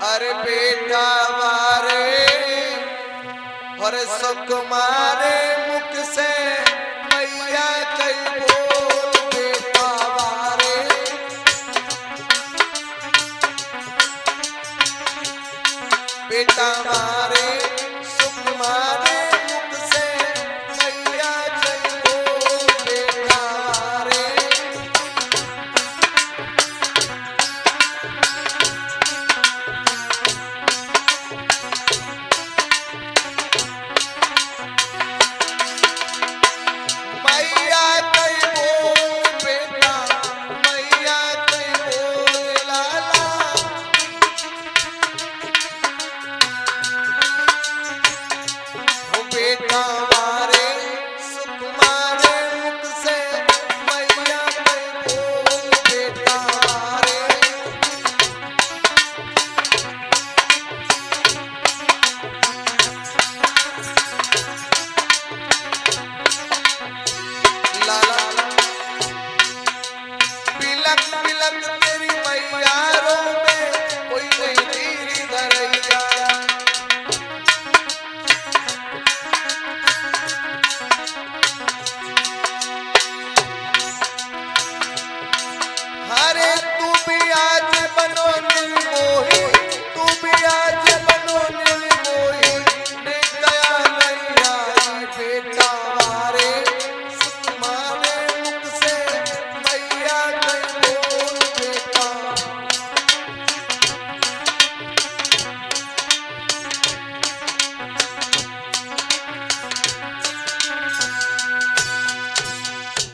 अरे बेटा मारे और सुकुमारे मुख से मैया कई बोल बेटा मारे। बेटा मारे सुकुमारे मुख से मैया कई बोल बेटा मारे।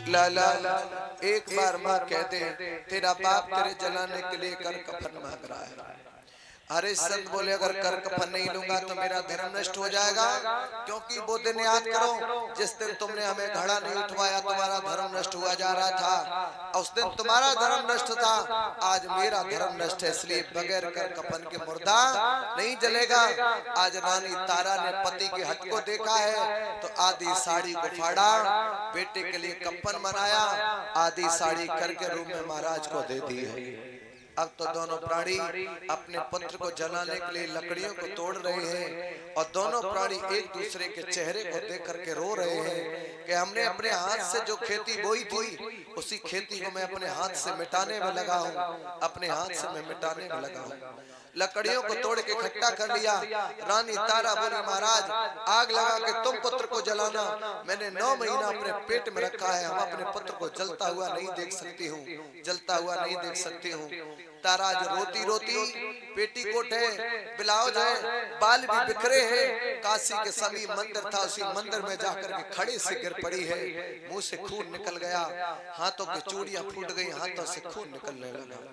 लाला एक बार माँ कहते तेरा बाप तेरे जलाने के लिए कर कफन मांग रहा है। अरे संत बोले अगर कर कफन नहीं लूंगा तो मेरा धर्म नष्ट हो जाएगा, क्योंकि वो दिन याद करो जिस दिन तुमने हमें घड़ा नहीं उठवाया तुम्हारा धर्म नष्ट हुआ जा रहा था। उस दिन तुम्हारा धर्म नष्ट था, आज मेरा धर्म नष्ट है, इसलिए बगैर कर कफन के मुर्दा नहीं जलेगा। आज रानी तारा ने पति के हट को देखा है तो आधी साड़ी को फाड़ा, बेटे के लिए कफन बनाया, आधी साड़ी करके रूम में महाराज को दे दी है। अब तो दोनों प्राणी अपने पुत्र को जलाने के लिए लकड़ियों को तोड़ रहे हैं और दोनों प्राणी एक दूसरे के चेहरे को देख करके रो रहे हैं कि हमने अपने हाथ से जो खेती बोई थी उसी खेती को मैं अपने हाथ से मिटाने में लगा हूँ, अपने हाथ से मैं मिटाने में लगा हूँ। लकड़ियों को तोड़ के इकट्ठा कर लिया। रानी तारा बोली महाराज आग लगा के तुम पुत्र को जलाना, मैंने 9 महीना अपने पेट में रखा है, हम अपने पुत्र को जलता हुआ नहीं देख सकती हूँ, जलता हुआ नहीं देख सकती हूँ। तारा आज रोती रोती, पेटीकोट है, ब्लाउज है, बाल भी बिखरे हैं, काशी के समीप मंदिर था, उसी मंदिर में जाकर के खड़े से गिर पड़ी है, मुंह से खून निकल गया, हाथों की चूड़ियां फूट गई, हाथों से खून निकलने लगा।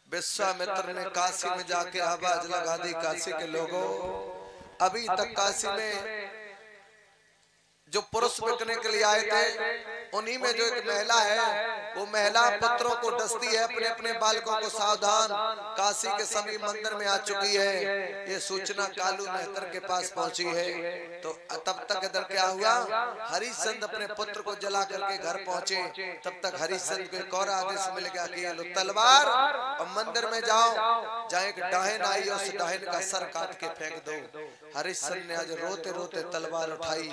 विश्वामित्र ने काशी में जाके आवाज लगा दी, काशी के लोगों अभी तक काशी में जो पुरुष बिकने के लिए आए थे उन्हीं में जो एक महिला है वो महिला पुत्रों को डसती है, अपने अपने बालकों को सावधान, काशी के समीप मंदिर में आ चुकी है। ये सूचना कालू मेहतर के पास पहुंची है। तो तब तक इधर क्या हुआ, हरिश्चंद्र अपने पुत्र को जला करके घर पहुंचे। तब तक हरिश्चंद्र को एक और आदेश मिल गया कि ये लो तलवार और मंदिर में जाओ, जहाँ एक डाहिन आई उस डाहिन का सर काट के फेंक दो। हरिश्चंद्र ने आज रोते रोते तलवार उठाई,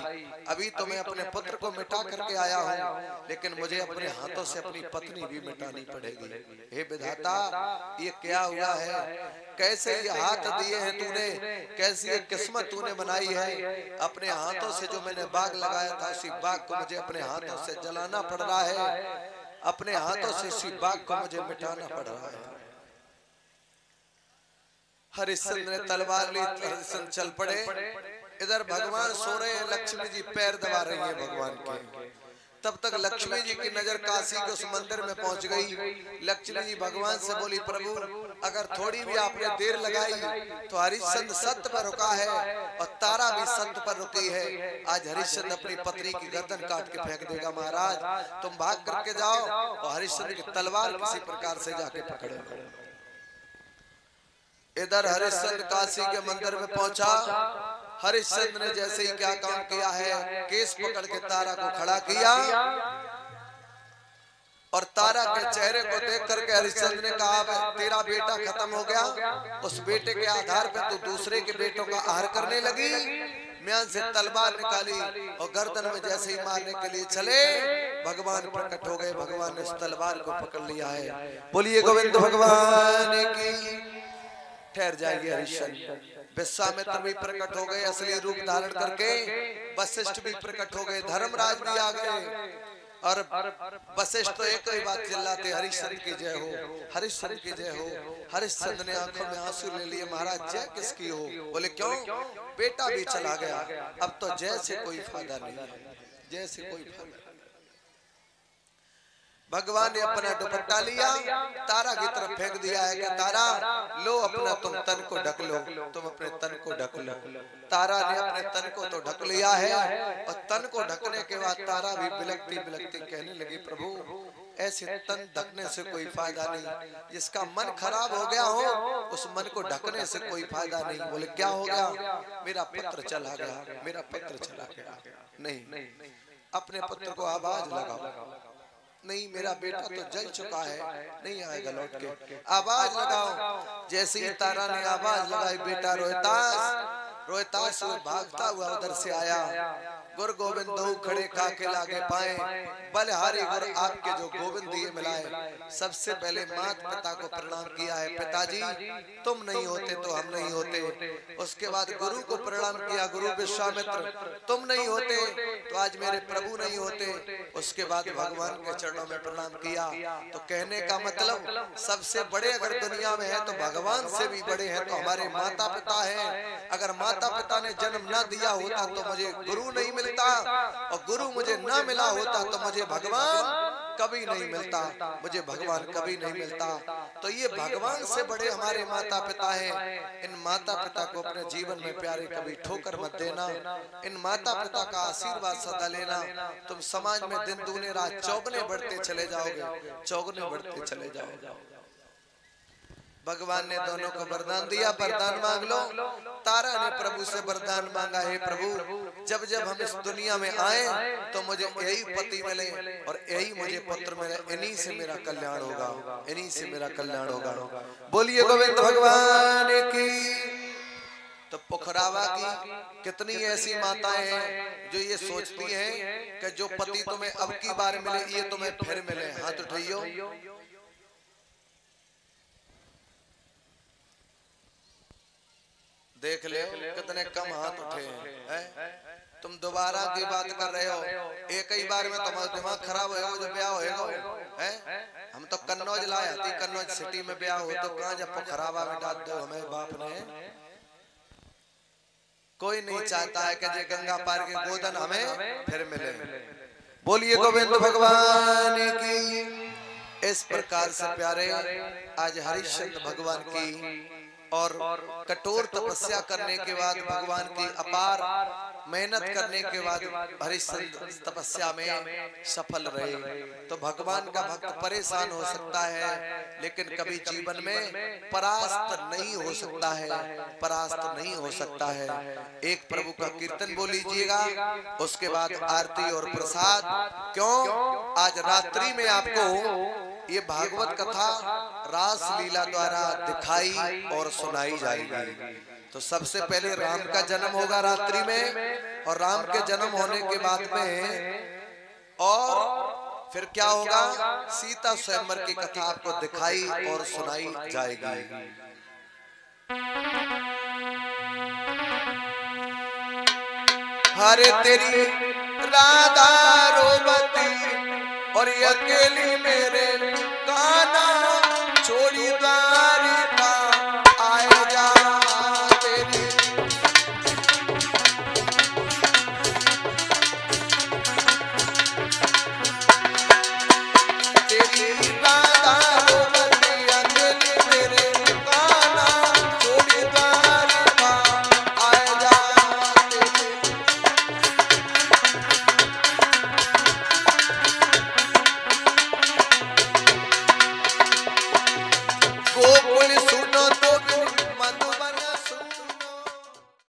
अभी तो मैं अपने पुत्र को मिटा करके आया हूँ, लेकिन मुझे अपने हाथों से अपनी पत्नी भी मिटानी पड़ेगी। हे विधाता ये क्या हुआ है, कैसे ये हाथ दिए हैं तूने, कैसी ये किस्मत तूने बनाई है। अपने हाथों से जो मैंने बाग लगाया था उसी बाग को मुझे अपने हाथों से जलाना पड़ रहा है, अपने हाथों से उसी बाग को मुझे मिटाना पड़ रहा है। हरिश्चंद्र ने तलवार ली, हरिश्चंद्र चल पड़े। इधर भगवान सो रहे हैं, लक्ष्मी जी पैर दबा रही है भगवान के। तब तक लक्ष्मी जी की नजर काशी के उस मंदिर में पहुंच गई। लक्ष्मी जी भगवान से बोली प्रभु अगर थोड़ी भी आपने देर लगाई तो हरिश्चंद्र सत्य पर रुका है और तारा भी सत्य पर रुकी है। आज हरिश्चंद्र अपनी पत्नी की गर्दन काट के फेंक देगा। महाराज तुम भाग करके जाओ और हरिश्चंद्र की तलवार किसी प्रकार से जाके पकड़ो। इधर हरिश्चंद्र काशी के मंदिर में पहुंचा। हरिश्चंद्र ने जैसे ही क्या काम किया है, केस पकड़ के तारा को खड़ा किया और तारा के चेहरे को देख करके हरिश्चंद्र ने कहा तेरा बेटा खत्म हो गया, उस बेटे के आधार पे तू दूसरे के बेटों का आहार करने लगी। म्यान से तलवार निकाली और गर्दन में जैसे ही मारने के लिए चले भगवान प्रकट हो गए। भगवान ने उस तलवार को पकड़ लिया है। बोलिए गोविंद भगवान की। ठहर जाएगी हरिश्चंद्र। विश्वामित्र भी प्रकट हो गए असली रूप धारण करके, वशिष्ठ भी प्रकट हो गए, धर्मराज भी आ गए। और वशिष्ठ तो एक ही बात चिल्लाते हरिश्चंद्र की जय हो, हरिश्चंद्र की जय हो। हरिश्चंद्र ने आंखों में आंसू ले लिए, महाराज जय किसकी हो? बोले क्यों? बेटा भी चला गया, अब तो जय से कोई फायदा नहीं है, जय से कोई फायदा नहीं। भगवान ने अपना दुपट्टा लिया, तारा की तरफ फेंक दिया है कि तारा लो अपना तुम तन को ढक लो, तुम अपने तन को ढक लो। तारा ने अपने तन को तो ढक लिया है और तन को ढकने के बाद तारा भी बिलखती बिलखती कहने लगी प्रभु ऐसे तन ढकने से कोई फायदा नहीं, जिसका मन खराब हो गया हो उस मन को ढकने से कोई फायदा नहीं। बोले क्या हो गया? मेरा पुत्र चला गया, मेरा पुत्र चला गया। नहीं, अपने पुत्र को आवाज लगाओ। नहीं, मेरा बेटा तो जल चुका है, नहीं आएगा लौट के। आवाज लगाओ। जैसे ही तारा ने आवाज लगाई बेटा रोहतास हुए भागता हुआ उधर से आया। गुरु गोविंद दो खड़े काके लागे पाए, बलहारी गुरु आपके जो गोविंद दिए मिलाए। सबसे पहले माता पिता को प्रणाम किया है, पिताजी तुम नहीं होते तो हम नहीं होते। उसके बाद गुरु को प्रणाम किया, गुरु विश्वामित्र तुम नहीं होते तो आज मेरे प्रभु नहीं होते। उसके बाद भगवान के चरणों में प्रणाम किया। तो कहने का मतलब सबसे बड़े अगर दुनिया में है तो भगवान से भी बड़े हैं तो हमारे माता पिता हैं। अगर माता पिता ने जन्म न दिया होता तो मुझे गुरु नहीं मिलता, और गुरु मुझे न मिला होता तो मुझे भगवान कभी नहीं मिलता, मुझे भगवान कभी नहीं मिलता। तो ये भगवान से बड़े हमारे माता पिता हैं। इन माता पिता को अपने जीवन में प्यारे कभी ठोकर मत देना, इन माता पिता का आशीर्वाद सदा लेना। तुम समाज में दिन दूने रात चौगने बढ़ते चले जाओगे, चौगने बढ़ते चले जाओगे। भगवान ने दोनों को वरदान दिया, वरदान मांग लो। तारा ने प्रभु से वरदान मांगा, हे प्रभु जब जब हम इस दुनिया में आए तो मुझे यही पति मिले और यही मुझे पुत्र मिले, इन्हीं से मेरा कल्याण होगा, इन्हीं से मेरा कल्याण होगा। बोलिए गोविंद भगवान की। तो पुखरावा की कितनी ऐसी माताएं हैं जो ये सोचती हैं कि जो पति तुम्हें अब की बार मिले ये तुम्हें फिर मिले। हाथ उठाइयो। देख ले कितने कम हाथ उठे हैं। तुम दोबारा की बात कर रहे हो, एक ही बार में तुम्हारा दिमाग खराब होगा जो ब्याह होगा है। हम तो कन्नौज लाया थी, कन्नौज सिटी में ब्याह हो तो कहाँ जब पुखरावा में डाल दो हमें बाप ने। कोई नहीं चाहता है कि जे गंगा पार के गोदन हमें फिर मिले। बोलिए गोविंद भगवान की। इस प्रकार से प्यारे आज हरिश्चंद्र भगवान की और कठोर तपस्या करने के बाद भगवान की अपार मेहनत करने के बाद हरिश्चंद्र तपस्या में सफल रहे। तो भगवान का भक्त परेशान हो सकता है लेकिन कभी जीवन में परास्त नहीं हो सकता है, परास्त नहीं हो सकता है। एक प्रभु का कीर्तन बोल लीजिएगा, उसके बाद आरती और प्रसाद। क्यों? आज रात्रि में आपको ये भागवत कथा रास लीला द्वारा दिखाई और सुनाई जाएगी। तो सबसे पहले राम का जन्म होगा रात्रि में, और राम के जन्म होने के बाद में और फिर क्या होगा? सीता स्वयंवर की कथा आपको दिखाई और सुनाई जाएगी। हरे तेरी राधा रोबती और ये अकेली मेरे काना छोड़ी द्वारी